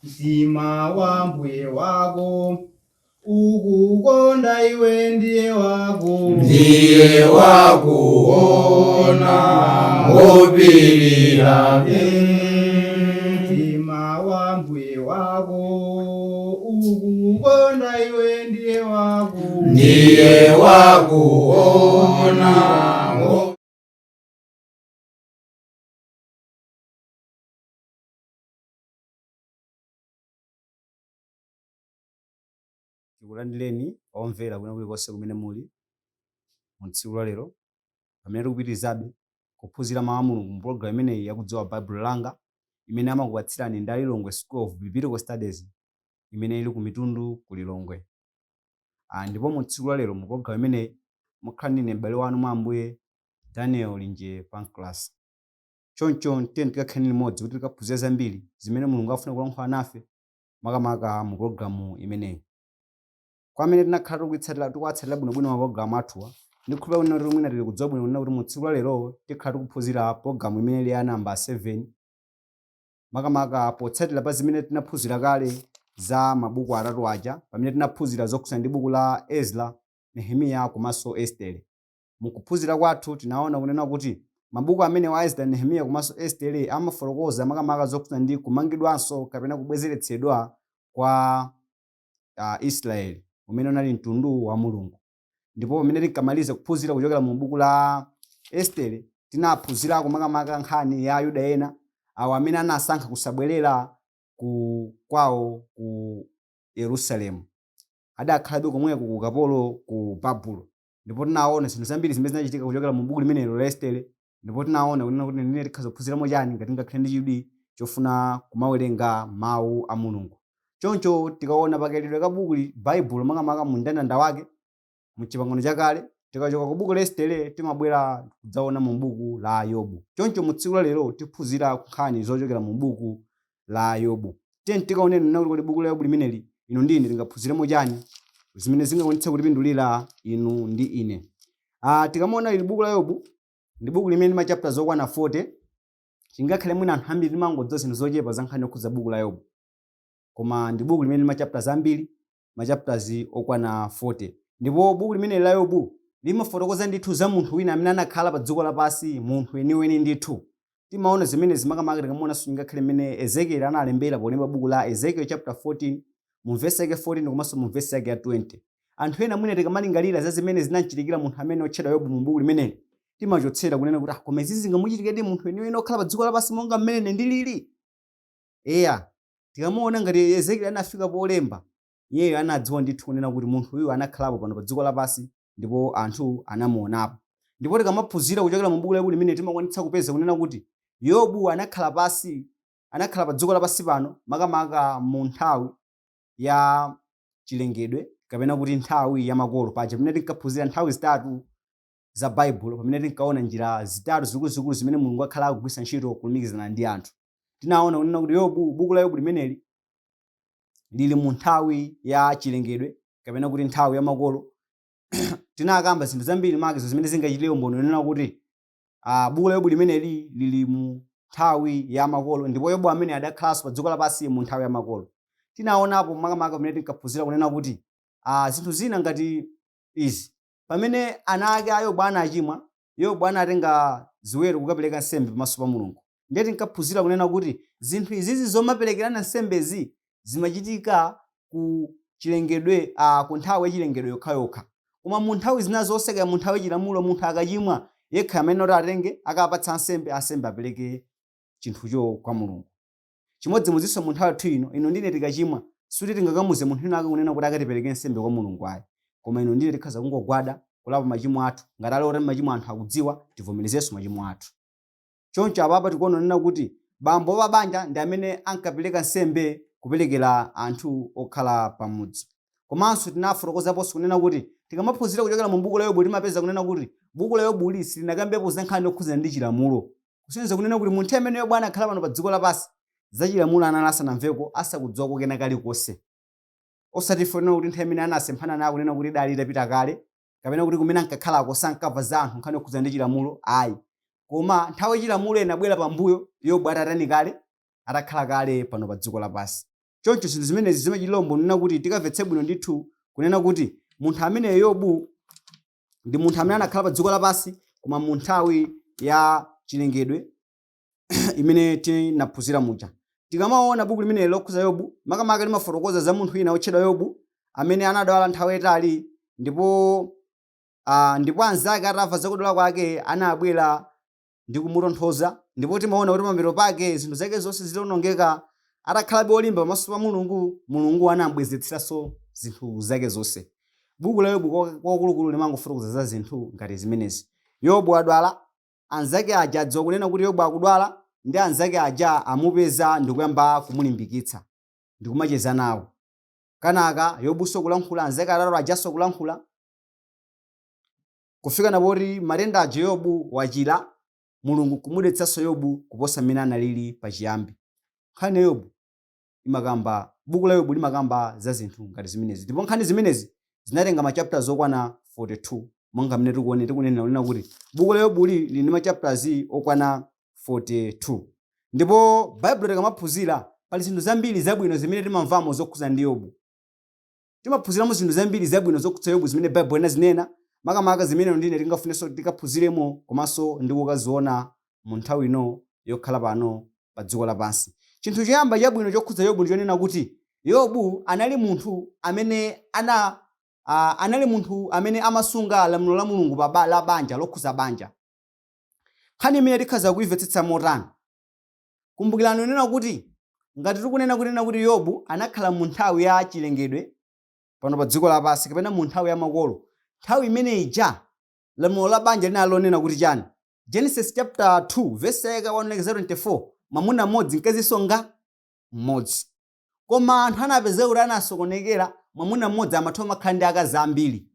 mtima wa mbuye wako ukukonda iwe ndiye wakuona wopirira mtima wa mbuye wako ukukonda iwe ndiye wakuona. Tikulandireni omvera kwina kulikonse kumene muli mu tsiku la lero pamene tikupitirizabe kuphunzira mawu a Mulungu mu programu imeneyi yakudziwa Baibulo langa imene amakupatsirani ndi Lilongwe School of Biblical Studies imene ili ku Mitundu ku Lilongwe. Ndipo mu tsiku la lero mu programu imeneyi mukhala ndine m'bale wanu mwa Ambuye Daniel Linje Pancras. Choncho tiyeni tikakhale limodzi kuti tikaphunzire zambiri zimene Mulungu afuna kulankhula nafe makamaka mu programu imeneyi. Kwa amene tinakhala tikuwatsatira bwinobwino mapulogalamu athuwa ndikhulupirira kuti mwina tili kudziwa bwino kuti mu tsiku la lero tikhala tikuphunzira pologalamu imene ili ya namba 7 makamaka potsatira pa zimene tinaphunzira kale za mabuku atatu aja pamene tinaphunzira zokhudzana ndi buku la Ezra, Nehemiya komanso Estere. Mukuphunzira kwathu tinaona kunena kuti mabuku amene wa Ezra, Nehemiya komanso Estere amafotokoza makamaka zokhudzana ndi kumangidwanso kapena kubwezeretsedwa kwa Israeli umene unali mtundu wa Mulungu. Ndipo pamene tinkamaliza kuphunzira kuchokera mu buku la Estere tinaphunzirako makamaka nkhani ya Ayuda ena awo amene anasankha kusabwerera kwawo ku Yerusalemu, adakhalabe komweko ku ukapolo ku Babulo. Ndipo tinaona zinthu zambiri zimene zinachitika kuchokera mu buku limenelo la Estere. Ndipo tinaona kunena kuti ndine tikhoza kuphunziramo chani ngati tingakhale ndi chidwi chofuna kumawerenga mawu a Mulungu. Choncho tikaona pakalidwe ka buku Baibulo makamaka mu mndandanda wake mu chipangano chakale tikachoka ku buku la Estere timabwera kudzaona mu buku la Yobu. Choncho mu tsiku la lero tiphunzira nkhani zochokera mu buku la Yobu. Tiyeni tikaoneni kuti buku la Yobu limeneli inu ndi ine tingaphunziremo chani zimene zingaonetse kutipindulira inu ndi ine. Tikamaona ili buku la Yobu ndi buku limene ma chapters okwana 40. Chingakhale mwina anthu ambiri timangodziwa zinthu zochepa za nkhani yokhudza buku la Yobu, koma ndi buku limene ma chapters ambiri, ma chapters okwana 40. Ndipo buku limene la Yobu limafotokoza ndithu za munthu wina amene anakhala pa dziko lapansi, munthu weniweni ndithu. Timaona zimene zimakamaka tikamuona ngakhale mmene Ezekiel analembera polemba buku la Ezekiel chapter 14 mu verse yake 14 komanso mu verse yake ya 20. Anthu ena mwina tikamalingalira za zimene zinachitikira munthu amene otchedwa Yobu mu buku limeneli timachotsera kunena kuti koma izi zingamuchitikedi munthu weniweni okhala pa dziko lapansi monga mmene ndilili. Tikamuona ngati Ezekiel anafika polemba iyeyo anadziwa ndithu kunena kuti munthu uyu anakhalapo pano pa dziko lapansi ndipo anthu anamuonapo. Ndipo tikamaphunzira kuchokera mu buku la Yobu limene timakwanitsa kupeza kunena kuti Yobu anakhala pa dziko lapansi pano makamaka mu nthawi ya chilengedwe kapena kuti nthawi ya makolo paja pamene tinkaphunzira nthawi zitatu za Baibulo, pamene tinkaona njira zitatu zikuluzikulu zimene Mulungu akhala akugwiritsa ntchito kulumikizana ndi anthu. Tinaona kunena kuti buku la Yobu limeneli lili mu nthawi ya chilengedwe kapena kuti nthawi ya makolo. Tinakamba zinthu zambiri makizo zimene zingachitire umboni kunena kuti buku la Yobu limeneli lili mu nthawi ya makolo, ndipo Yobu amene adakhalanso pa dziko lapansi mu nthawi ya makolo. Tinaonapo makamaka pamene tinkaphunzira kunena kuti zinthu zina ngati izi pamene ana ake a Yobu anachimwa, Yobu anatenga ziweto kukapereka nsembe pamaso pa Mulungu. Ndiye tinkaphunzira kunena kuti zinthu izizi zomaperekerana nsembezi zimachitika ku chilengedwe ku nthawi ya chilengedwe yokhayokha. Koma mu nthawi zina zonse kaya mu nthawi ya chilamulo munthu akachimwa yekha amene atenge akapatsa nsembe apereke chinthucho kwa Mulungu. Chimodzimodzinso mu nthawi yathu ino ndine tikachimwa suti tingakamuze munthu ina kunena kuti akatipereke nsembe kwa Mulungu ayi, koma ino ndine tikhaza kungogwada kulapa machimo athu ngati alore machimo anthu akudziwa tivomerezenso machimo athu. Choncho apapa tikuona nena kuti bambo wa banja ndi amene ankapereka nsembe kuperekera anthu okhala pamudzi. Komanso tinafotokozaponso kunena kuti tikamaphunzira kuchokera mu buku la Yobu timapeza kunena kuti buku la Yobu silinakambepo za nkhani yokhudzana ndi chilamulo. Kusonyeza kunena kuti munthu amene Yobu anakhala pano pa dziko lapansi za chilamulo anasanamveko asakudziwako kena kalikonse. Osatifunira kuti nthawi imene anasemphana nayo kunena kuti dali itapita kale kapena kuti kumene ankakhalako sankamva za anthu nkhani yokhudzana ndi chilamulo ayi. Koma nthawi chilamulo inabwera pambuyo Yobu atatani kale atakhala kale pano pa dziko lapansi. Choncho zinthu zimenezi zimachilombo nena kuti tikamvetse bwino ndithu kunena kuti munthu amene Yobu ndi munthu amene anakhala pa dziko lapansi koma mu nthawi ya chilengedwe imene tinaphunzira muja. Tikamaona buku limene lokhuza Yobu makamaka limafotokoza za munthu wina otchedwa Yobu amene anadwala nthawi yayitali ndipo anzake atamva zakudwala kwake anabwera ndi kumutonthoza, ndipo timaona kuti pamapeto pake zinthu zake zonse zitawonongeka. Atakhalabe olimba pamaso pa Mulungu, Mulungu anamubwezeretsanso zinthu zake zonse. Buku la Yobu kwakulukulu limangofotokoza za zinthu ngati zimenezi. Yobu adwala, anzake aja adziwa kunena kuti Yobu akudwala, ndi anzake aja amupeza ndi kuyamba kumulimbikitsa ndi kumacheza nawo. Kanaka Yobu kulankhula, anzake atatu ajanso kulankhula, kufika napoti matenda aja Yobu wachira, Mulungu kumudetsanso Yobu kuposa mmene analili pachiyambi. Nkhani Yobu imakamba, buku la Yobu limakamba za zinthu ngati zimenezi, ndipo nkhani zimenezi zinatenga machapters okwana 42 monga mmene tikunena kuti buku la Yobu lili ndi machapters okwana 42. Ndipo Baibulo tikamaphunzira pali zinthu zambiri zabwino zimene timamvamo zokhuza ndi Yobu. Timaphunziramo zinthu zambiri zabwino zokhuza Yobu zimene Baibulo inazinena, makamaka zimene ndine tingafunenso tikaphunziremo komanso ndi kukaziona mu nthawi ino yokhala pano pa dziko lapansi. Chinthu choyamba chabwino chokhuza Yobu ndichonena kuti Yobu anali munthu amene amasunga lamulo la Mulungu la banja, lokhuza banja. Nkhani imene tikhaza kuimvetsetsa motani. Kumbukirani nena kuti ngati tikunena kuti Yobu anakhala mu nthawi ya chilengedwe pano pa dziko lapansi kapena mu nthawi ya makolo, nthawi imene ija lamulo la banja linalonena kuti chani? Genesis chapter 2 verse 1-24, mwamuna mmodzi mkazinso mmodzi. Koma anthu anapeza kuti anasokonekera, mwamuna mmodzi amatha makhala ndi akazi ambiri.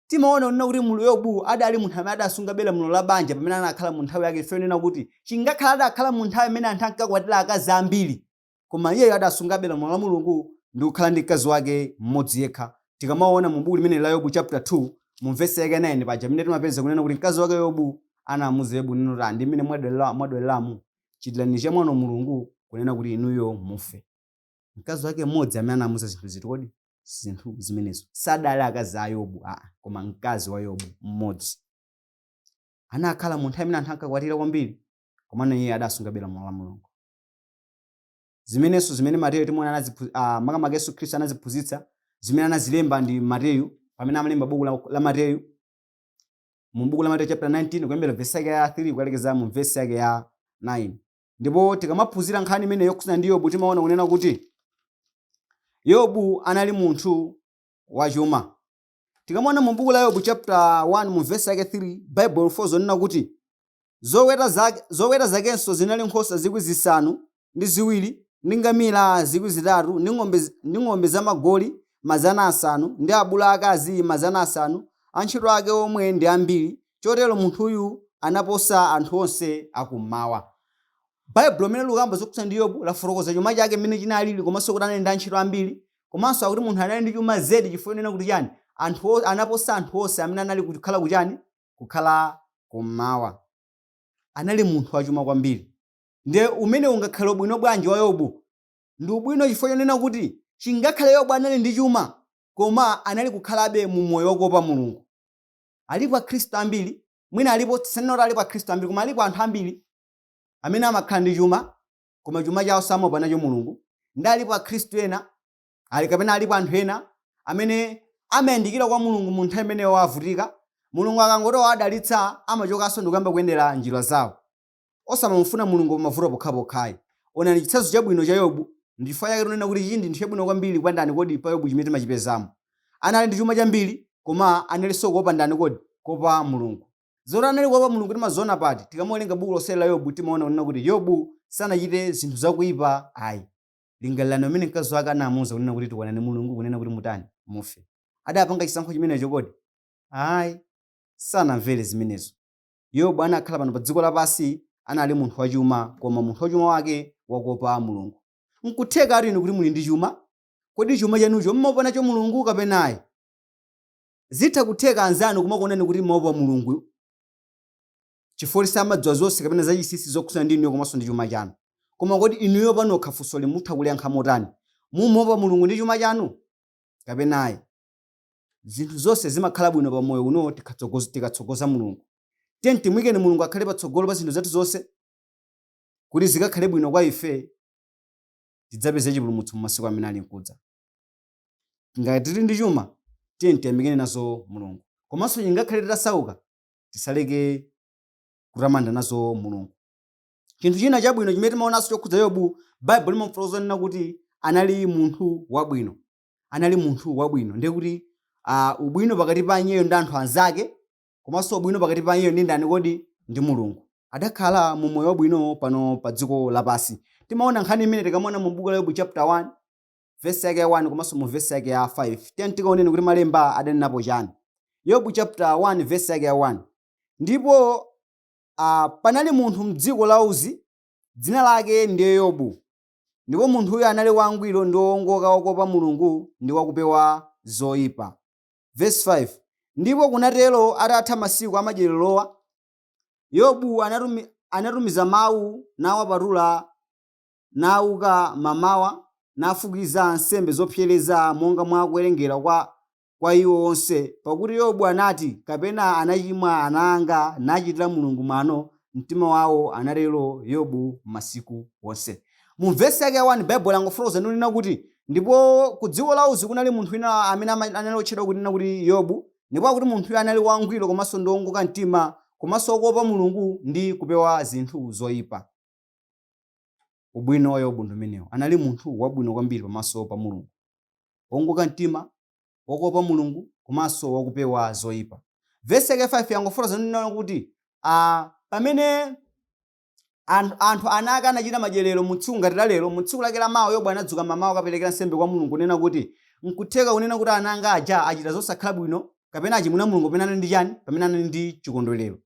Timaona kunena kuti Yobu adali munthu amene adasunga lamulo la banja pamene anakhala mu nthawi yake. Ife nena kuti chingakhala adakhala mu nthawi imene anthu ankakwatira akazi ambiri, koma iyeyo adasunga lamulo la Mulungu ndi kukhala ndi mkazi wake mmodzi yekha. Tikamaona mu buku limene la Yobu chapter 2 mu verse 9 paja mmene timapeza kunena kuti mkazi wake Yobu anamuwuza Yobu neno kuti ndi mmene mwadwereramu chitirani chamwano Mulungu kunena kuti inuyo mufe. Mkazi wake mmodzi amene anamuwuza zinthu ziti kodi zinthu zimenezo sadali akazi a Yobu, koma mkazi wa Yobu mmodzi. Anakhala mu nthawi imene anthu ankakwatira kwambiri, koma iye adasunga lamulo la Mulungu. Zimenenso zimene Mateyu timuona makamaka Yesu Khristu anaziphunzitsa, zimene anazilemba ndi Mateyu pamene amalemba buku la Mateyu. Mu buku la Mateyu chapter 19 kuyambira verse yake ya 3 kukalekeza mu verse yake ya 9. Ndipo tikamaphunzira nkhani imene yokhuza ndi Yobu timaona kunena kuti Yobu anali munthu wachuma. Tikamaona mu buku la Yobu chapter 1 mu verse yake 3, Bible fonena kuti zoweta zakenso zinali nkhosa 7,000 ndi ngamira 3,000 ndi ng'ombe zamagoli 500 ndi abulu akazi 500, antchito ake omwe ndi ambiri, chotero munthuyu anaposa anthu onse akummawa. Baibulo limene likukamba zokhuza ndi Yobu lafotokoza chuma chake mmene chinalili, komanso kuti anali ndi antchito ambiri, komanso akuti munthu anali ndi chuma zedi chifukwa chonena kuti chani? Anaposa anthu onse amene anali kukhala kuchani? Kukhala kummawa. Anali munthu wachuma kwambiri. Ndiye umene ungakhale ubwino bwanji wa Yobu? Ndi ubwino chifukwa chonena kuti chingakhale Yobu anali ndi chuma, koma anali kukhalabe mu moyo wokuopa Mulungu. Alipo akhristu ambiri, mwina alipo senora, alipo akhristu ambiri, koma alipo anthu ambiri amene amakhala ndi chuma, koma chuma chawo samopa nacho Mulungu. Ndi alipo akhristu ena, kapena alipo anthu ena amene amayandikira kwa Mulungu mu nthawi imene wavutika. Mulungu akangoti wadalitsa amachokanso ndi kuyamba kuyendera njira zawo, osamamufuna Mulungu pamavuto pokhapokhayi. Onani chitsanzo chabwino cha Yobu, ndifukwa chake tinena kuti chinthu ndi chabwino kwambiri kwa ndani kodi pa Yobu chimene timachipezamo. Anali ndi chuma chambiri, koma analinso kuopa ndani kodi? Kuopa Mulungu. Zoti anali kuopa Mulungu timaziona pati. Tikamawerenga buku lonse la Yobu timaona kunena kuti Yobu sanachite zinthu zakuyipa ayi. Lingalirani amene mkazi wake anamuwuza kunena kuti tikwanane Mulungu kunena kuti mutani? Mufe. Adapanga chisankho chimenecho kodi? Ayi, sanamvere zimenezo. Yobu anakhala pano pa dziko lapansi, anali munthu wachuma, koma munthu wachuma wake wakuopa Mulungu. Nkutheka ati inu kuti muli ndi chuma? Kodi chuma chanucho mmaopa nacho Mulungu kapena ayi? Zitha kutheka anzanu kumakuonani kuti mmaopa Mulungu chifukwa samadziwa zonse kapena zachisisi zokhuza ndi inuyo komanso ndi chuma chanu. Koma kodi inuyo panokha funso limutha kuliyankha motani? mumopa mulungu ndi chuma chanu kapena ayi. Zinthu zonse zimakhala bwino pa moyo uno tikatsogoza mulungu. Tiye timuyikeni mulungu akhale patsogolo pa zinthu zathu zonse kuti zikakhale bwino kwa ife, tidzapeze chipulumutso m'masiku amene ali mkudza. Ngati tili ndi chuma, tiye tiyamikeni nazo mulungu. Komanso ngakhale titasauka, tisaleke kutamanda nazo mulungu. Chinthu china chabwino chimene timaonanso chokhudza Yobu, Baibulo limafotokoza nena kuti anali munthu wabwino. Anali munthu wabwino. Ndiye kuti ubwino pakati pa iyeyo ndi anthu anzake, komanso ubwino pakati pa iyeyo ndi ndani kodi? Ndi mulungu. Adakhala mu moyo wabwino pano pa dziko lapansi. Timaona nkhani imene tikamaona mu buku la Yobu chapter 1 verse yake ya 1 komanso mu verse yake ya 5. Tiye tikaoneni kuti malemba adanenapo chani. Yobu chapter 1 verse yake ya 1. Ndipo panali munthu m'dziko la Uzi, dzina lake ndiye Yobu. Ndipo munthuyo anali wangwiro ndi wowongoka wokopa mulungu ndi wakupewa zoyipa. Verse 5. Ndipo kunatero atatha masiku amadyerero, Yobu anatumiza mawu nawapatula nauka mamawa nafukiza nsembe zopsereza monga mwa kuwerengera kwa iwo onse, pakuti Yobu anati kapena anachimwa ana anga nachitira mulungu mwano, mtima wawo anatero Yobu masiku onse. Mu verse yake ya 1 Baibulo langofotokoza nena kuti ndipo ku dziko la Uzi kunali munthu wina amene anali otchedwa kuti Yobu, ndipo akuti munthuyo anali wangwiro komanso ndi wowongoka mtima komanso wokopa mulungu ndi kupewa zinthu zoyipa. Ubwino wa Yobu ndi umenewo. Anali munthu wabwino kwambiri pamaso pa mulungu, wowongoka mtima, wokopa mulungu komanso wakupewa zoyipa. Verse yake 5 yangofotokoza nena kuti pamene anthu anake anachita madyerero mu tsiku ngati la lero, mu tsiku lake la mawa Yobu anadzuka mamawa akapereka nsembe kwa mulungu kunena kuti nkutheka kunena kuti ana anga aja achita zosakhala bwino kapena achimwira mulungu pamene anali ndi chani? Pamene anali ndi chikondwerero.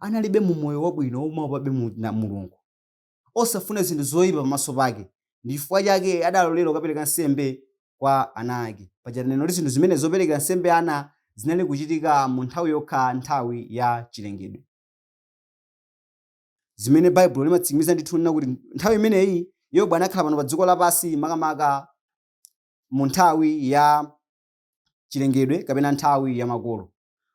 Analibe mu moyo wabwino womapabe mulungu, osafuna zinthu zoyipa pamaso pake. Ndi chifukwa chake adalolera kupereka nsembe kwa ana ake. Paja neno li zinthu zimene zopereka nsembe ana zinali kuchitika mu nthawi yokha, nthawi ya chilengedwe, zimene Baibulo limatsimikiza ndithu nena kuti nthawi imeneyi Yobu anakhala pano pa dziko lapansi makamaka mu nthawi ya chilengedwe kapena nthawi ya makolo.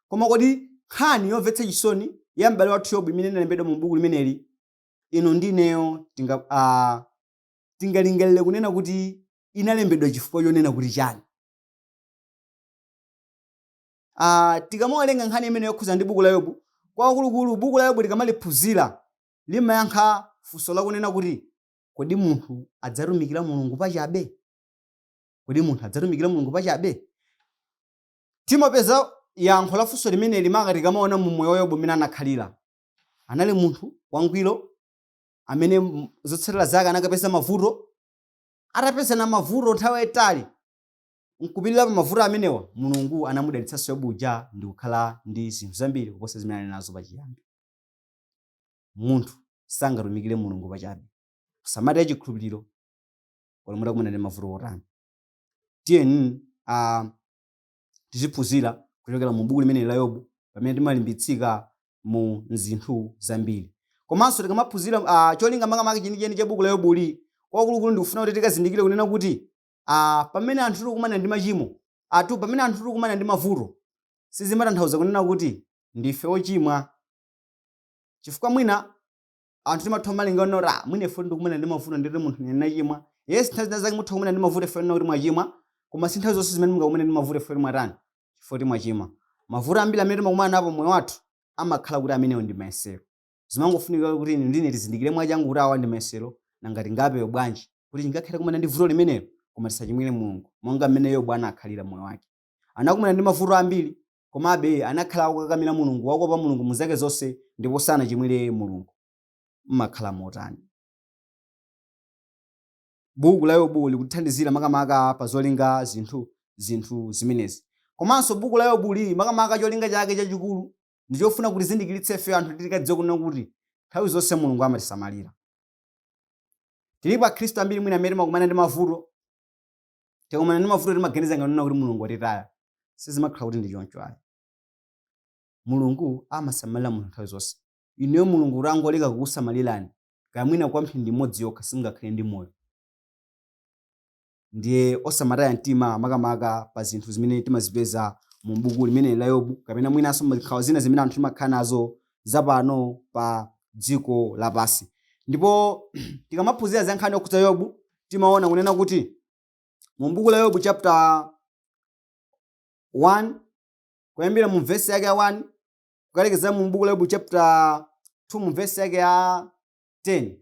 Koma kodi nkhani yomvetsa chisoni ya m'bale wathu Yobu imene inalembedwa mu buku limeneli, ino ndi ineyo tingalingalire kunena kuti inalembedwa chifukwa chonena kuti chani. Tikamawerenga nkhani imene yokhuza ndi buku la Yobu, kwakulukulu buku la Yobu likamaliphunzira limayankha funso lakunena kuti kodi munthu adzatumikira mulungu pachabe? Kodi munthu adzatumikira mulungu pachabe? Timapeza yankho la funso limeneli maka tikamaona mu moyo wa Yobu mmene anakhalira. Anali munthu wangwiro amene zotsatira zake anakapeza mavuto. Atapeza na mavuto nthawi yayitali, nkupirira pa mavuto amenewa, mulungu anamudalitsanso Yobu uja ndi kukhala ndi zinthu zambiri kuposa zimene ali nazo pachiyambi. Munthu sangatumikire mulungu pachabe. Kusamata chikhulupiriro kodi mutakumana ndi mavuto otani. Tiyeni tiziphunzira kuchokera mu buku limeneli la Yobu pamene timalimbitsika mu zinthu zambiri. Komanso tikamaphunzira cholinga makamaka chenicheni cha buku la Yobu kwakulukulu ndikufuna kuti tikazindikire kunena kuti pamene anthu tikukumana ndi machimo pamene anthu tikukumana ndi mavuto, sizimatanthauza kunena kuti ndife ochimwa. Chifukwa mwina anthu timatha malinga onena mwina ife tikukumana ndi mavuto nditi munthu nene nachimwa. Yes, nthawi zina zake mutha kumana ndi mavuto ife kuti mwachimwa, koma si nthawi zonse zimene mungakumane ndi mavuto ife mwatani? Chifukwa mwachimwa. Mavuto ambiri amene timakumana napo moyo wathu amakhala kuti amenewo ndi mayesero. Zimangofunika kuti ine ndine tizindikire mwachangu kuti awa ndi mayesero, nangati ngapewe bwanji kuti tingakhale kumana ndi vuto limenelo koma tisachimwire mulungu monga mmene Yobu anakhalira moyo wake. Anakumana ndi mavuto ambiri komabe anakhala akukakamira mulungu, wakuopa mulungu mu zake zonse ndipo sanachimwire mulungu. Mmakhala motani? Buku la Yobu likutithandizira makamaka pa zolinga zinthu zimenezi. Komanso buku la Yobu makamaka cholinga chake chachikulu ndi chofuna kuti zindikiritse ife anthu tikadziwe kunena kuti nthawi zonse mulungu amatisamalira. Tilipo akhristu ambiri mwina amene timakumana ndi mavuto, tikumana ndi mavuto timaganiza kunena kuti mulungu watitaya. Sizimakhala kuti ndi choncho ayi. Mulungu amasamalira munthu nthawi zonse. Ineyo mulungu utangoleka kukusamalirani kaya mwina kwa mphindi imodzi yokha singakhale ndi moyo. ndiye osamataya mtima makamaka pa zinthu zimene timazipeza mu buku limene la Yobu, kapena mwinanso m'nkhawa zina zimene anthu timakhala nazo zapano pa dziko lapansi. Ndipo tikamaphunzira za nkhani yokhudza Yobu timaona kunena kuti mu buku la Yobu chapter 1 kuyambira mu verse yake ya 1 kukalekeza mu buku la Yobu chapter 2 mu verse yake ya 10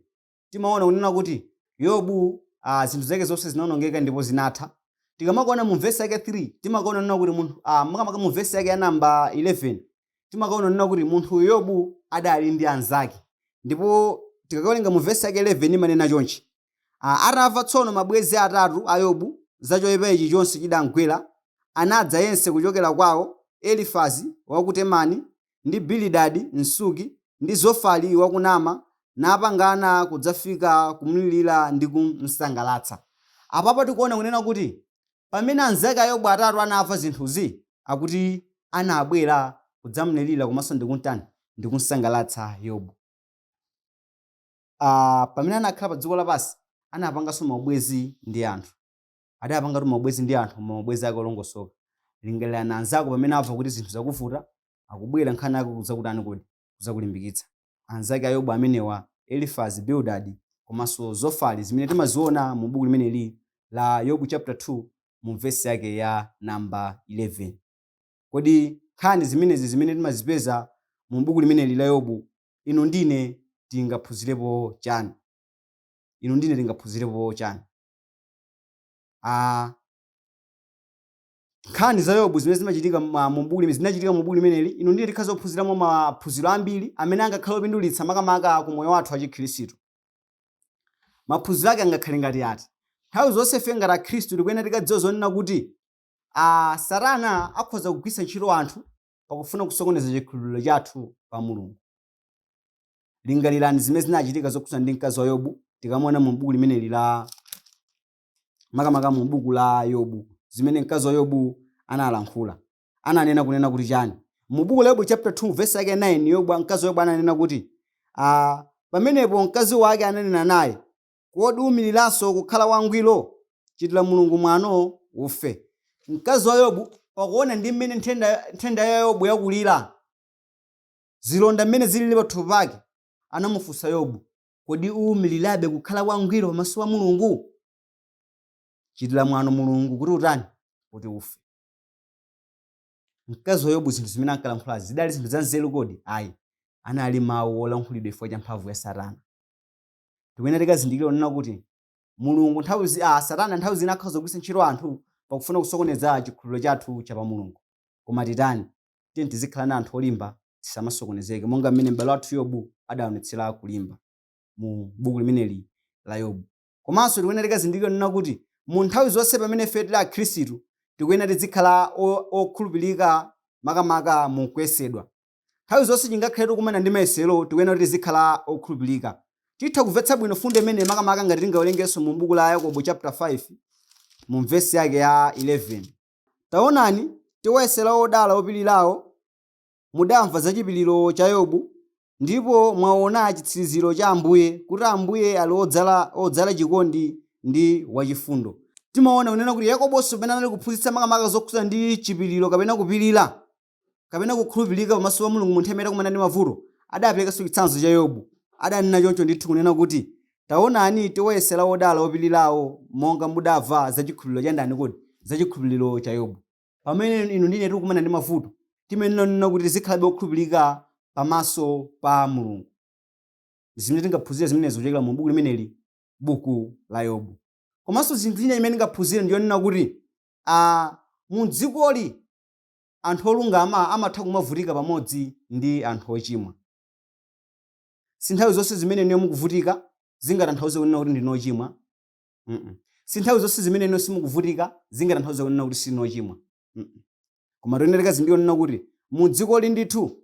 timaona kunena kuti Yobu zinthu zake zonse zinawonongeka ndipo zinatha. Tikamaona mu verse yake 3 timaona nena kuti munthu makamaka mu verse yake ya namba 11 timaona nena kuti munthu Yobu adali ndi anzake. Ndipo tikawerenga mu verse yake 11 imanena chonchi: atamva tsono mabwenzi atatu a Yobu za choyipa ichi chonse chidamgwera, anadza yense kuchokera kwawo, Elifazi wa ku Temani ndi Bilidadi Msuki ndi Zofari wa ku Naama, napangana kudzafika kumlilira ndi kumsangalatsa. Apapo tikuona kunena kuti pamene anzake a Yobu atatu anamva zinthuzi, akuti anabwera kudzamlirira komanso ndi kumsangalatsa Yobu. Pamene anakhala pa dziko lapansi anapanganso maubwezi ndi anthu. Adapangatu maubwezi ndi anthu, maubwezi ake olongosoka. Lingalirani anzako pamene amva kuti zinthu zakuvuta, akubwera nkhani yake kudzakutani kodi kudzakulimbikitsa. Anzake a Yobu amenewa Elifazi, Bildadi komanso Zofari, zimene timaziona mu buku limene la Yobu chapter 2 mu verse yake ya namba 11. Kodi nkhani zimenezi zimene timazipeza mu buku limene la Yobu, inu ndine tingaphunzirepo chani? Inu ndine tingaphunzirepo chani? Nkhani za Yobu zimene zimachitika mu buku limene zinachitika mu buku limeneli, inu ndine tikhaza kuphunziramo maphunziro ambiri amene angakhale opindulitsa makamaka ku moyo wathu wa Chikhristu. Maphunziro ake angakhale ngati ati: nthawi zonse ife ngati Akhristu tikuyenera tikadziwa zonena kuti Satana akhoza kugwiritsa ntchito anthu pakufuna kusokoneza chikhulupiriro chathu pa Mulungu. Lingalirani zimene zinachitika zokhudzana ndi mkazi wa Yobu, tikamaona mu buku limeneli la makamaka mu buku la Yobu, zimene mkazi wa Yobu analankhula. Ananena kunena kuti chani? Mu buku la Yobu chapter 2 verse yake 9 mkazi wa Yobu ananena kuti pamenepo mkazi wake ananena naye, kodi umiliranso kukhala wangwiro? Chitira Mulungu mwano ufe. Mkazi wa Yobu pakuona ndi mmene nthenda ya Yobu yakulira, zilonda mmene zilili pathupi pake, anamufunsa Yobu, kodi umilirabe kukhala wangwiro pamaso pa Mulungu? Chitira mwano Mulungu kuti utani? Kuti ufe. Mkazi wa Yobu zinthu zimene ankalankhula zidali zinthu za nzeru kodi? Ayi, anali mawu olankhulidwa chifukwa cha mphamvu ya Satana. Tikuyenera tikazindikire kunena kuti Mulungu Satana nthawi zina akhoza kugwiritsa ntchito anthu pakufuna kusokoneza chikhulupiriro chathu cha pa Mulungu. Koma titani? Tiye tizikhala na anthu olimba, tisamasokonezeke, monga mmene m'bale wathu Yobu adaonetsera kulimba mu buku limeneli la Yobu. Komanso tikuyenera tikazindikire kunena kuti mu nthawi zonse pamene ife tili Akhristu tikuyenera tizikhala okhulupirika makamaka mu kuyesedwa. Nthawi zonse tingakhale tikumana ndi mayesero, tikuyenera tizikhala okhulupirika. Titha kumvetsa bwino fundo imene makamaka ngati tingawerengenso mu buku la Yakobo chapter 5 mu verse yake ya 11. Taonani, tiwayesera odala opirirawo, mudamva za chipiriro cha Yobu, ndipo mwaona chitsiriziro cha Ambuye, kuti Ambuye ali odzala chikondi ndi wachifundo. Timaona kunena kuti Yakobonso pamene anali kuphunzitsa makamaka zokhudzana ndi chipiriro kapena kupirira kapena kukhulupirika pamaso pa Mulungu mu nthawi imene akumana ndi mavuto, adaperekanso chitsanzo cha Yobu. Adanena choncho ndithu kunena kuti taonani, tiwayesera odala opirirawo, monga mudamva za chikhulupiriro cha ndani kodi? Za chikhulupiriro cha Yobu. Pamene inu ndine tikukumana ndi mavuto, timayenera kunena kuti tizikhalabe okhulupirika pamaso pa Mulungu. Zimene tingaphunzire zimenezo kuchokera mu buku limeneli, buku la Yobu. Komanso zinthu zina zimene tingaphunzire ndiyonena kuti mu dzikoli anthu olungama amatha kumavutika pamodzi ndi anthu ochimwa. Si nthawi zonse zimene niyo mukuvutika zingatanthauze kunena kuti ndinu ochimwa. Si nthawi zonse zimene niyo simukuvutika zingatanthauze kunena kuti sinu ochimwa. Koma toyenera tikazindikire kunena kuti mu dzikoli ndithu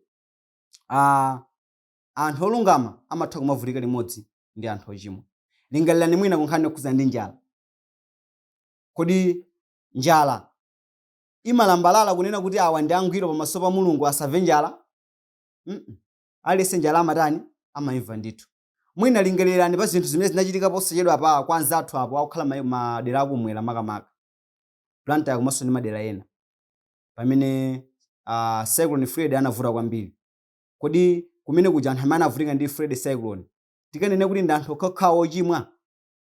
anthu olungama amatha kumavutika limodzi ndi anthu ochimwa. Lingalirani mwina kunkhani yokhudzana ndi njala. Kodi njala imalambalala kunena kuti awa ndi angwiro pamaso pa Mulungu asamve njala? Aliyense njala amatani? Amaimva ndithu. mwina lingalirani pa zinthu zimene zinachitika posachedwa pa kwa anzathu apo akukhala madera akumwera makamaka Blantyre komanso ndi madera ena pamene cyclone Fred anavuta kwambiri. Kodi kumene kuja anthu amene anavutika ndi Fred cyclone tikanene kuti ndi anthu okhaokhawo ochimwa?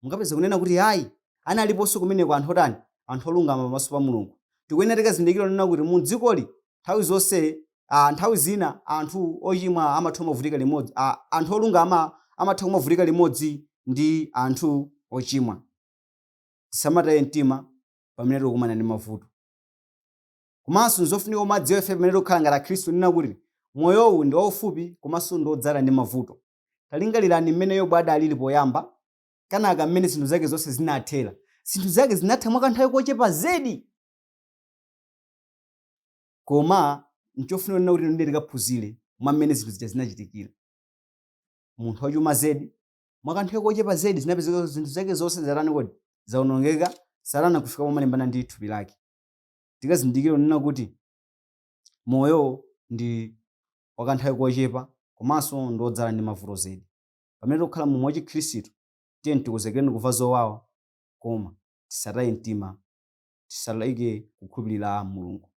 Mungapeza kunena kuti hayi analiponso kumeneko anthu otani, anthu olungama pamaso pa Mulungu. Tikuyenera tikazindikira kunena kuti mu dzikoli nthawi zonse nthawi zina anthu ochimwa amatha kumavutika limodzi, anthu olungama amatha kumavutika limodzi ndi anthu ochimwa. Tisamataye mtima pamene tikukumana ndi mavuto. Komanso nzofunika umadziwa ife pamene tikukhala ngati Akhristu nena kuti moyowu ndi waufupi komanso ndi wodzala ndi mavuto. Talingalirani mmene Yobu adalili poyamba, kanaka mmene zinthu zake zonse zinathera. Zinthu zake zinatha mwa kanthawi kochepa zedi. Koma nchofunika kunena kuti ndiye tikaphunzire mwa mmene zinthu zija zinachitikira. Munthu wachuma zedi mwa kanthawi kochepa zedi zinapezeka zinthu zake zonse zatani kodi zawonongeka salana kufika pomalimbana ndi thupi lake. Tikazindikira kunena kuti moyo ndi wakanthawi kochepa komanso ndi wodzala ndi mavuto zedi. Pamene tikukhala mu moyo wa Chikhristu tiye tikonzekere kuva zowawa koma tisataye mtima, tisalayike kukhulupirira Mulungu.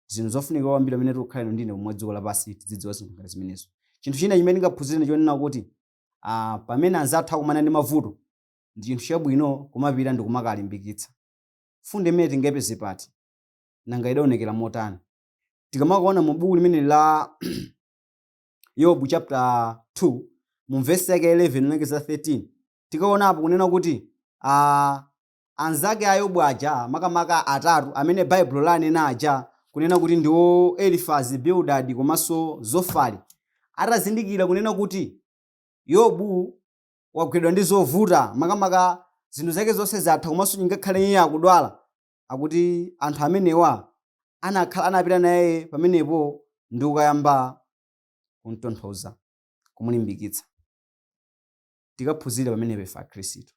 Zinthu zofunika kwambiri pamene tikukhala ndine mu dziko lapansi tidzidziwa zinthu ngati zimenezo. Chinthu china chimene ndingaphunzire chonena kuti pamene anzathu akumana ndi mavuto ndi chinthu chabwino kumapita ndi kumakalimbikitsa. Fundo imene tingayipeze pati nanga idaonekera motani. Tikamakaona mu buku limene la Yobu chapter 2 mu verse yake 11 nolekeza 13 tikaonapo kunena kuti anzake a Yobu aja makamaka atatu amene Baibulo lanena aja kunena kuti ndiwo Elifazi, Bildadi komanso Zofari atazindikira kunena kuti Yobu wagwidwa ndi zovuta makamaka zinthu zake zonse zatha komanso ngakhale iye akudwala, akuti anthu amenewa anapita naye pamenepo ndi kukayamba kumtonthoza, kumulimbikitsa. Tikaphunzire pamenepo ife Akhristu.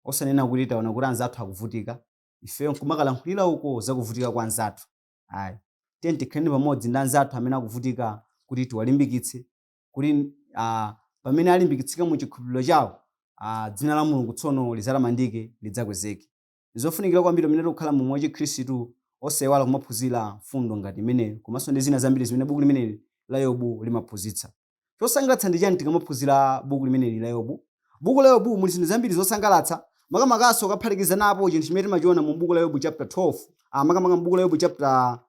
Osanena kuti taona kuti anzathu akuvutika, ife nkumakalankhulira uko zakuvutika kwa anzathu. Ayi. Tiye tikhale pamodzi ndi anzathu amene akuvutika kuti tiwalimbikitse, kuti pamene alimbikitsika mu chikhulupiriro chawo, dzina la Mulungu tsono lizatamandike, lidzakwezeke. Zofunikira kwambiri pamene tikukhala mu moyo wa Chikhristu osaiwala kumaphunzira fundo ngati imeneyo komanso ndi zina zambiri zimene buku limeneli la Yobu limaphunzitsa. Chosangalatsa ndi chani tikamaphunzira buku limeneli la Yobu? Buku la Yobu muli zinthu zambiri zosangalatsa, makamakaso kaphatikiza napo chinthu chimene timachiona mu buku la Yobu chapter 12, makamaka mu buku la Yobu chapter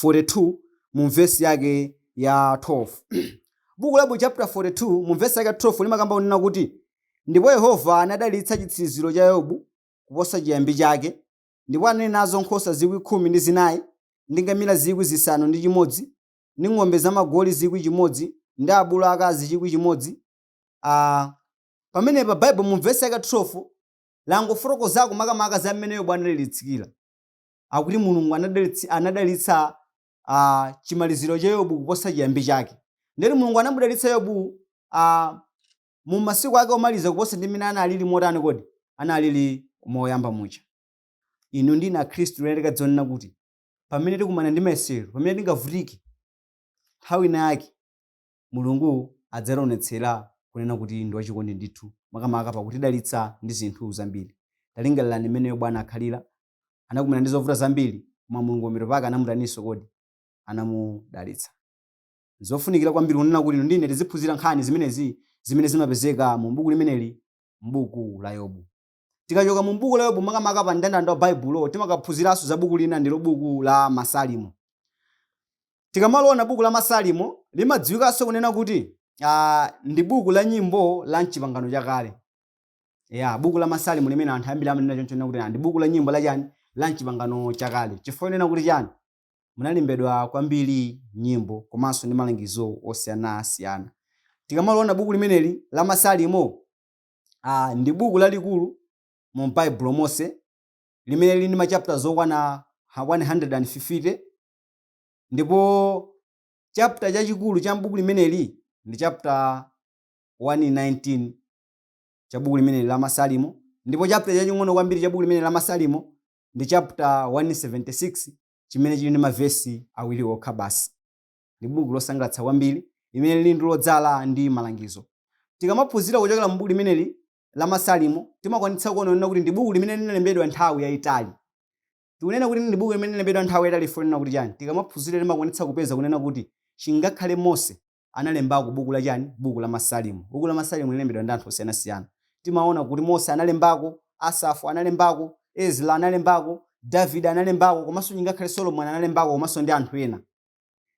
42 mu verse yake ya 12. Buku la Yobu chapter 42 mu verse yake 12 limakamba kunena kuti ndipo Yehova anadalitsa chitsiriziro cha Yobu kuposa chiyambi chake, ndipo anali nazo nkhosa 10,000 ndi ngamira 5,000 ndi ng'ombe zamagoli 1,000 ndi abulu akazi 1,000. Pamenepa Baibulo mu verse yake 12 langofotokozako makamaka za mmene Yobu anadalitsikira. Akuti Mulungu anadalitsa chimaliziro cha Yobu kuposa chiyambi chake. Nderi Mulungu anamudalitsa Yobu mu masiku ake omaliza kuposa ndi mmene analili motani kodi analili moyamba mucha. Inu ndine Akhristu lero dzonena kuti pamene tikumana ndi mayesero, pamene tingavutike, nthawi yake Mulungu adzaonetsera kunena kuti ndi wachikondi ndithu makamaka pakutidalitsa ndi zinthu zambiri. Talingalirani mmene Yobu anakhalira, anakumana ndi zovuta zambiri koma Mulungu pambuyo pake anamutaninso kodi anamudalitsa. Zofunikira kwambiri kunena kuti ndine tiziphunzira nkhani zimenezi zimene zimapezeka mu buku limeneli, mbuku la Yobu. Tikachoka mu buku la Yobu makamaka pa mndandanda wa Baibulo timakaphunziranso za buku lina ndilo buku la Masalimo. Tikamaliona buku la Masalimo limadziwikanso kunena kuti ndi buku la nyimbo la m'Chipangano chakale. Buku la Masalimo limene anthu ambiri amanena choncho kuti ndi buku la nyimbo la chani la m'Chipangano chakale. Chifukwa nena kuti chani munalembedwa kwambiri nyimbo komanso ndi malangizo osiyanasiyana. Tikamaliona buku limeneli la Masalimo ndi buku lalikulu mu Baibulo monse limene lili ndi machapter zokwana 150, ndipo chapter chachikulu cha buku limeneli ndi chapter 119 cha buku limeneli la Masalimo, ndipo chapter chaching'ono kwambiri cha buku limeneli la Masalimo ndi chapter 176 chimene chili ndi mavesi awiri okha basi. Ndi buku losangalatsa kwambiri limene lili ndi lodzala ndi malangizo. tikamaphunzira kuchokera m'buku limeneli la Masalimo timakwanitsa kuona kuti ndi buku limene linalembedwa nthawi yayitali. Tikunena kuti ndi buku limene linalembedwa nthawi yayitali fonena kuti chani, tikamaphunzira timakwanitsa kupeza kunena kuti chingakhale Mose analembako buku la chani, buku la Masalimo. Buku la Masalimo linalembedwa ndi anthu osiyanasiyana. Timaona kuti Mose analembako, Asafu analembako, Ezra analembako, Davide analembako, komanso chingakhale Solomoni analembako, komanso ndi anthu ena.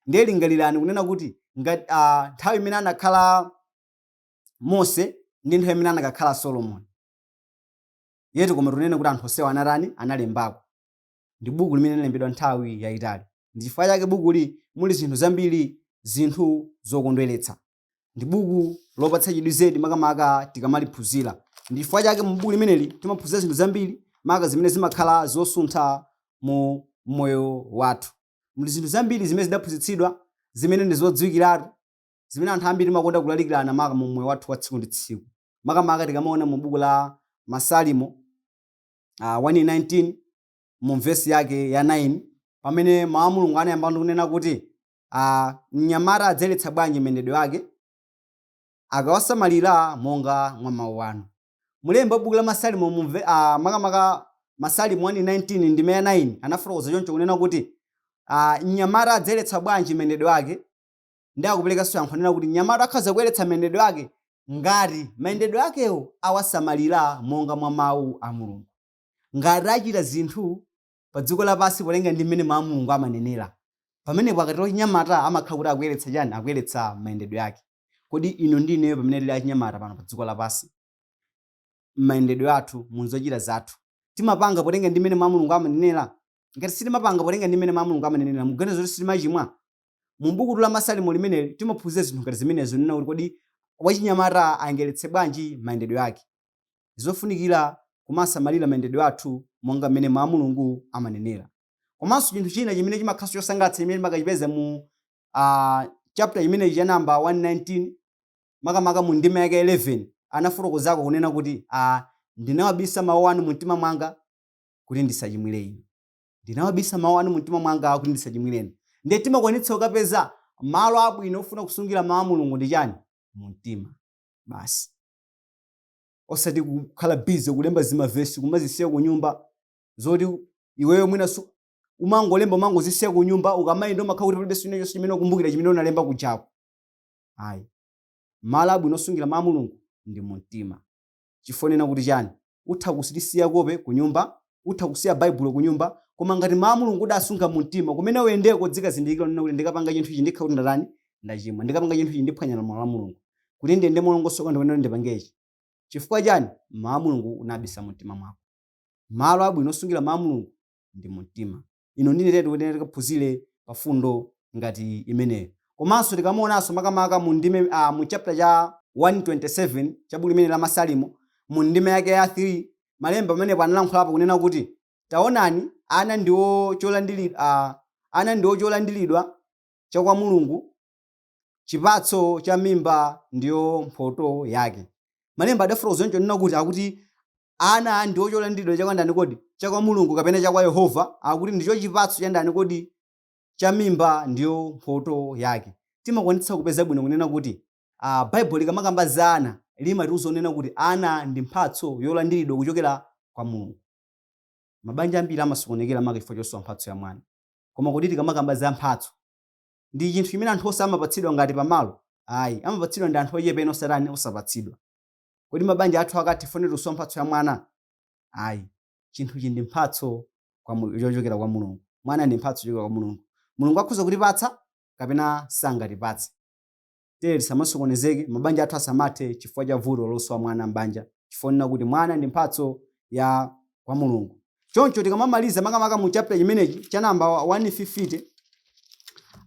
Ndiye lingalirani kunena kuti nthawi imene anakhala Mose ndi nthawi imene anakhala Solomoni. Yetu koma tunene kuti anthu onsewa analembako. Ndi buku limene linalembedwa nthawi yayitali. Ndi chifukwa chake bukuli muli zinthu zambiri, zinthu zokondweretsa. Ndi buku lopatsa chidwi zedi makamaka tikamaliphunzira. Ndi chifukwa chake mu buku limeneli timaphunzira zinthu zambiri maka zimene zimakhala zosuntha mu moyo wathu. Muli zinthu zambiri zimene zidaphunzitsidwa, zimene ndi zodziwikiratu, zimene anthu ambiri makonda kulalikirana maka mu moyo wathu wa tsiku ndi tsiku. Makamaka tikamaona mu buku la Masalimo 1:19 mu vesi yake ya 9 pamene mawu a Mulungu anayamba kunena kuti mnyamata adzayeretsa bwanji mayendedwe ake akawasamalira monga mwa mawu anu. Mulembe wa buku la Masalimo makamaka Masalimo 1:19 ndi 9 anafotokoza choncho kunena kuti mnyamata adzayeretsa bwanji mayendedwe ake, ndi akuperekanso yankho kunena kuti mnyamata akhoza kuyeretsa mayendedwe ake ngati mayendedwe akewo awasamalira monga mwa mawu a Mulungu. Ngati achita zinthu pa dziko lapansi polenga ndi mmene mawu a Mulungu amanenera, pamenepo akatero chinyamata amakhala kuti akuyeretsa chani, akuyeretsa mayendedwe ake. Kodi ino ndi ineyo pamene tili achinyamata pano pa dziko lapansi, mayendedwe athu mu zochita zathu timapanga polenga ndi mmene mawu a Mulungu amanenera? Ngati sitimapanga polenga ndi mmene mawu a Mulungu amanenera, muganizo kuti sitimachimwa? Mu buku la Masalimo limeneli timaphunzira zinthu ngati zimenezo, nena kuti kodi wachinyamata angayeretse bwanji mayendedwe ake. Zofunikira kumasamalira mayendedwe athu monga mmene mawu a Mulungu amanenera. Komanso chinthu china chimene chimakhaso chosangalatsa chimene timakachipeza mu chapter imeneyi cha namba 119 makamaka mu ndima yake 11 anafotokozako kunena kuti ndinawabisa mawu anu mu mtima mwanga kuti ndisachimwire inu. Ndinawabisa mawu anu mu mtima mwanga kuti ndisachimwire inu. Ndiye timakwanitsa kukapeza malo abwino ofuna kusungira mawu a Mulungu ndi chani? Mu mtima basi. Osati kukhala busy kulemba zimavesi kumazisiya ku nyumba zoti iweyo mwina umangolemba umangozisiya ku nyumba ukamayenda umakhala kuti palibe china chonse chimene ukumbukira chimene unalemba kujapo. Ayi, malo abwino osungira mawu a Mulungu ndi mu mtima. Chifonena kuti chani? Utha kusisiya kope ku nyumba, utha kusiya Baibulo ku nyumba, koma ngati mawu a Mulungu udasunga mu mtima kumene uyendeko dzikazindikira nena kuti ndikapanga chinthu ichi ndikhala kuti ndalani ndachimwa, ndikapanga chinthu ichi ndiphwanyana malamulo a Mulungu, kuti ndiyende molongosoka ndikunena kuti ndipange ichi. Chifukwa chani? Mawu a Mulungu unabisa mu mtima mwako. Malo abwino osungira mawu a Mulungu ndi mu mtima. Ino ndine tetu kuti tikaphunzire pa fundo ngati imeneyo. Komanso tikamaonanso makamaka mu ndime mu chapter cha 127 cha buku limene la Masalimo mu ndime yake ya 3 malemba pamenepo analankhulapo kunena kuti taonani ana ndiwo cholandiridwa cha kwa Mulungu, chipatso cha mimba ndiyo mphotho yake. Malemba adafotokoza choncho nena kuti akuti ana ndiwo cholandiridwa cha kwa ndani kodi? Cha kwa Mulungu kapena cha kwa Yehova, akuti ndicho chipatso cha ndani kodi? Cha mimba ndiyo mphotho yake. Timakwanitsa kupeza bwino kunena kuti Bible likamakamba za ana limatiuza kunena kuti ana ndi mphatso yolandiridwa kuchokera kwa Mulungu. Mabanja ambiri amasokonekera maka chifukwa chosowa mphatso ya mwana. Koma kuti tikamakamba za mphatso ndi chinthu chimene anthu onse amapatsidwa ngati pamalo, ayi amapatsidwa ndi anthu ochepa ena osatani osapatsidwa. Kodi mabanja athu akati tifunire kusowa mphatso ya mwana? Ayi, chinthu ichi ndi mphatso yochokera kwa Mulungu. Mwana ndi mphatso yochokera kwa Mulungu. Mulungu akhoza kutipatsa kapena sangatipatse. Tere tisamasokonezeke, mabanja athu asamathe chifukwa cha vuto losowa mwana m'banja, chifukwa kuti mwana ndi mphatso ya kwa Mulungu. Choncho tikamamaliza makamaka mu chapter imenechi cha namba 150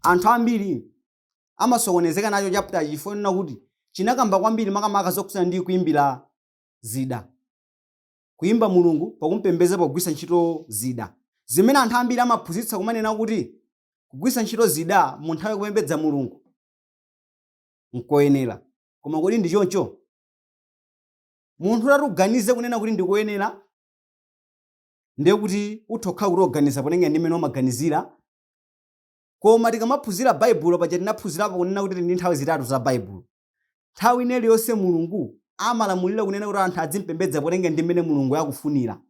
anthu ambiri amasokonezeka nacho chapter chifukwa kuti chinakamba kwambiri makamaka zokhudzana ndi kuimbira zida. Kuimba Mulungu pakumpembedza pogwisa ntchito zida. Zimene anthu ambiri amaphunzitsa kumanena kuti kugwisa ntchito zida mu nthawi yakupembedza Mulungu nkoyenera. Koma kodi ndi choncho? Munthu utatuganize kunena kuti ndikoyenera, ndiye kuti utokha kuti oganiza polenga ndi mmene umaganizira. Koma tikamaphunzira Baibulo paja tinaphunzirapo kunena kuti ndi nthawi zitatu za Baibulo. nthawi ineli yonse Mulungu amalamulira kunena kuti anthu adzimpembedza potengera ndi mmene Mulungu yakufunira.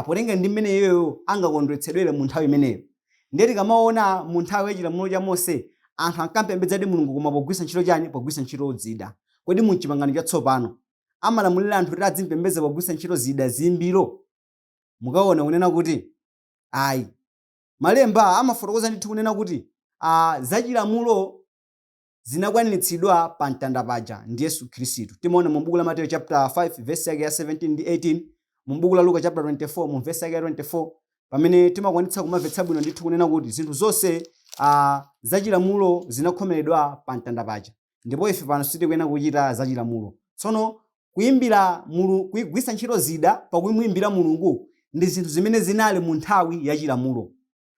Potengera ndi mmene iyeyo angakondwetsedwere mu nthawi imeneyo. Ndeti kamaona mu nthawi yachilamulo cha Mose anthu ankampembedzadi Mulungu koma pogwisa ntchito chani? Pogwisa ntchito zida. Kodi mu chipangano chatsopano amalamulira anthu kuti adzimpembedza pogwisa ntchito zida zimbiro? Mukaona kunena kuti ayi. Malemba amafotokoza ndithu kunena kuti zachilamulo zinakwaniritsidwa pa mtanda paja ndi Yesu Khristu. Timaona mu buku la Mateyu chapter 5 verse yake ya 17 ndi 18, mu buku la Luka chapter 24 mu verse yake ya 24, pamene timakwanitsa kumamvetsa bwino ndithu kunena kuti zinthu zonse zachilamulo zinakhomeredwa pa mtanda paja. Ndipo ife pano sitikuyenera kuchita zachilamulo. Tsono kuyimbira Mulungu, kuyigwisa ntchito zida pakuyimbira Mulungu ndi zinthu zimene zinali mu nthawi yachilamulo.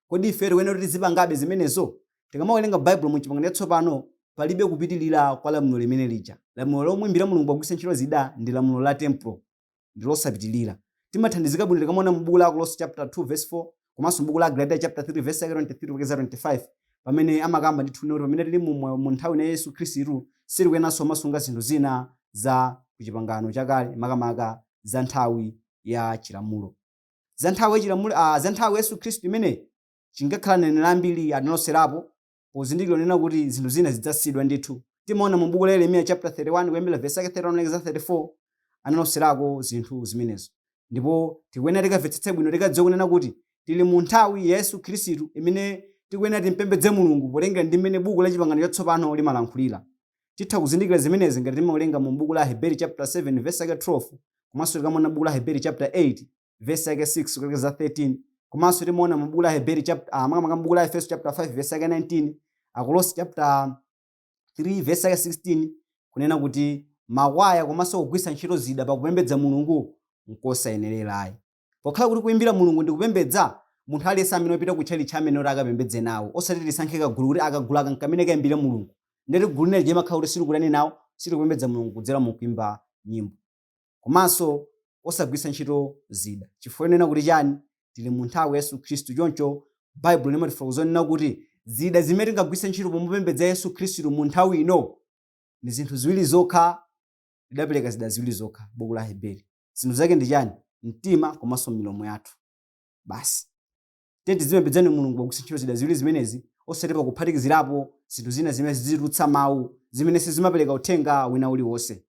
Kodi ife tikuyenera kuti tizipangabe zimenezo? Tikamawerenga Baibulo mu chipangano chatsopano palibe kupitilira kwa lamulo limene lija. Lamulo lomuyimbira Mulungu pogwisa ntchito zida ndi lamulo la templo, ndi losapitilira. Timathandizika bwino tikamaona mu buku la Kolose chapter 2 verse 4 komanso mu buku la Galatiya chapter 3 verse 23 kugeza 25, pamene amakamba ndithu kuti pamene tili mu nthawi ya Yesu Khristu sitikuyeneranso kumasunga zinthu zina za kuchipangano chakale, makamaka za nthawi ya chilamulo. Za nthawi ya chilamulo za nthawi ya Yesu Khristu imene chingakhala nene ambiri analoserapo pozindikira nena kuti zinthu zina zidzasidwa ndithu. Timaona mu buku la Yeremiya chapter 31 kuyambira verse yake 31 kugeza 34 analoserako zinthu zimenezo. Ndipo tikuyenera tikamvetsetse bwino tikadziwa kunena kuti tili mu nthawi ya Yesu Khristu imene tikuyenera timpembedze Mulungu potengera ndi mmene buku la chipangano chatsopano limalankhulira. Titha kuzindikira zimenezi ngati timawerenga mu buku la Hebrew chapter 7 verse yake 12, komanso tikaona buku la Hebrew chapter 8 verse yake 6 kugeza 13, komanso timaona mu buku la Hebrew chapter makamaka mu buku la Efeso chapter 5 verse yake 19, Akolose chapter 3 verse yake 16, kunena kuti makwaya komanso kugwisa ntchito zida pakupembedza Mulungu nkosayenererayi. Pokhala kuti kuyimbira Mulungu ndi kupembedza, munthu aliyense amene wapita kutchali chamene oti akapembedze nawo, osati tisankhe kagulu kuti akagula kankamene kayimbire Mulungu. Ndeti gulu linali limakhala kuti silikutani nawo, silikupembedza Mulungu kudzera mu kuimba nyimbo. Komanso osagwisa ntchito zida. Chifukwa nena kuti chani? Tili mu nthawi ya Yesu Khristu. Choncho Baibulo limatifotokoza nena kuti zida zimene tingagwisa ntchito pomupembedza Yesu Khristu mu nthawi ino ndi zinthu ziwiri zokha. Lidapereka zida ziwiri zokha buku la Hebrew. Zinthu zake ndi chani? Mtima komanso milomo yathu. Basi tenti zimepembedzani Mulungu pogwisa ntchito zida ziwiri zimenezi, osati pakuphatikizirapo zinthu zina zimene zizirutsa mawu, zimene sizimapereka uthenga wina uliwonse.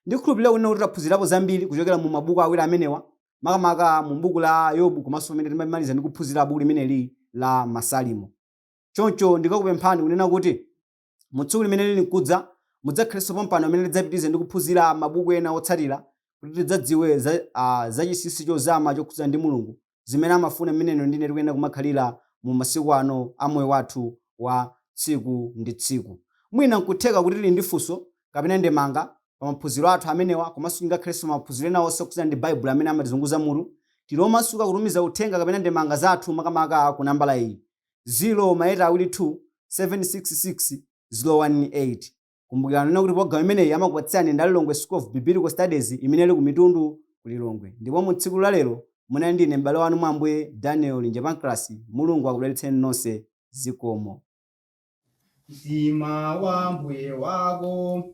Ndikhulupirira kunena kuti taphunzirapo zambiri kuchokera mu mabuku awiri amenewa, makamaka mu buku la Yobu komanso pamene timamaliza ndi kuphunzira buku limeneli la Masalimo. Choncho ndikakupemphani kunena kuti mu tsiku limene lili nkudza mudzakhalenso pompano amene lidzapitize ndi kuphunzira mabuku ena otsatira kuti tidzadziwe za chinsinsi chozama chokhudza ndi Mulungu, zimene amafuna mmeneno ndine tikuyenda kumakhalira mu masiku ano a moyo wathu wa tsiku ndi tsiku. Mwina nkutheka kuti tili ndi funso kapena ndemanga pa maphunziro athu amenewa, komanso ngakhalenso maphunziro ena onse okhudzana ndi Baibulo amene amatizunguza mutu. Tilomasuka kutumiza uthenga kapena ndemanga zathu makamaka ku nambala iyi 0 766 018. Kumbukirani nena kuti programu imeneyi amakupatsani ndi Lilongwe School of Biblical Studies imene ili ku Mitundu ku Lilongwe. Ndipo mu tsiku la lero munali ndine m'bale wanu mwa Ambuye Daniel Njepankrasi. Mulungu akudalitseni nonse. Zikomo. Mtima wa Mbuye wako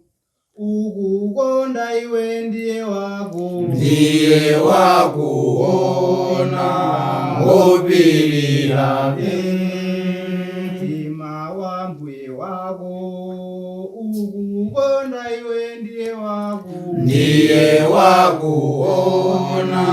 ukukonda iwe, ndiye wakuona ngopirira. Mtima wa Mbuye wako ukukonda iwe, ndiye wakuona